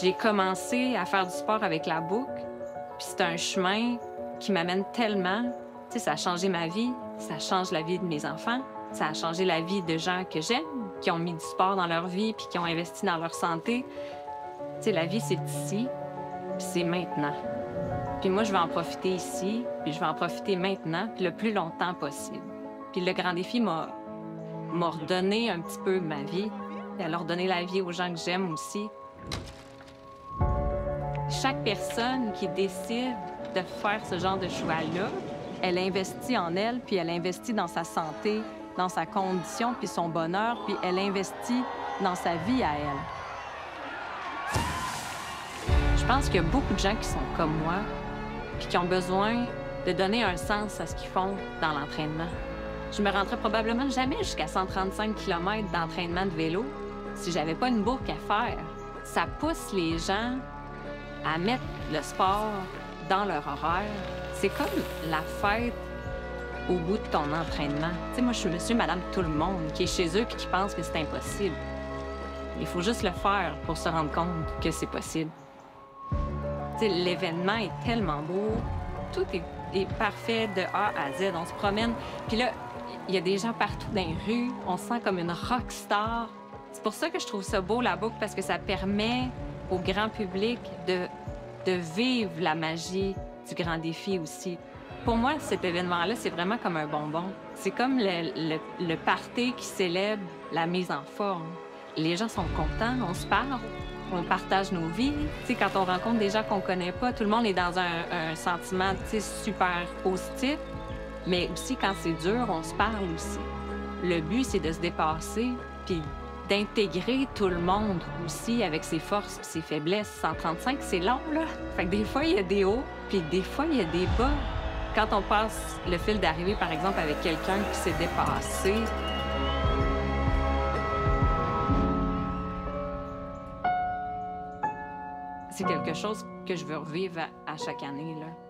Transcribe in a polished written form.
J'ai commencé à faire du sport avec la boucle, puis c'est un chemin qui m'amène tellement. Tu sais, ça a changé ma vie, ça change la vie de mes enfants, ça a changé la vie de gens que j'aime, qui ont mis du sport dans leur vie puis qui ont investi dans leur santé. Tu sais, la vie, c'est ici, puis c'est maintenant. Puis moi, je vais en profiter ici, puis je vais en profiter maintenant, puis le plus longtemps possible. Puis le grand défi m'a redonné un petit peu ma vie, puis elle a redonné la vie aux gens que j'aime aussi. Chaque personne qui décide de faire ce genre de choix-là, elle investit en elle, puis elle investit dans sa santé, dans sa condition, puis son bonheur, puis elle investit dans sa vie à elle. Je pense qu'il y a beaucoup de gens qui sont comme moi, puis qui ont besoin de donner un sens à ce qu'ils font dans l'entraînement. Je me rendrais probablement jamais jusqu'à 135 km d'entraînement de vélo si j'avais pas une boucle à faire. Ça pousse les gens à mettre le sport dans leur horaire. C'est comme la fête au bout de ton entraînement. Tu sais, moi, je suis monsieur, madame, tout le monde qui est chez eux et qui pense que c'est impossible. Il faut juste le faire pour se rendre compte que c'est possible. Tu sais, l'événement est tellement beau. Tout est parfait de A à Z. On se promène. Puis là, il y a des gens partout dans les rues. On se sent comme une rockstar. C'est pour ça que je trouve ça beau, la boucle, parce que ça permet au grand public de vivre la magie du grand défi aussi. Pour moi, cet événement-là, c'est vraiment comme un bonbon. C'est comme le party qui célèbre la mise en forme. Les gens sont contents, on se parle, on partage nos vies. Tu sais, quand on rencontre des gens qu'on connaît pas, tout le monde est dans un sentiment, tu sais, super positif. Mais aussi, quand c'est dur, on se parle aussi. Le but, c'est de se dépasser, puis d'intégrer tout le monde aussi avec ses forces et ses faiblesses. 135, c'est long, là. Fait que des fois, il y a des hauts, puis des fois, il y a des bas. Quand on passe le fil d'arrivée, par exemple, avec quelqu'un qui s'est dépassé, c'est quelque chose que je veux revivre à chaque année, là.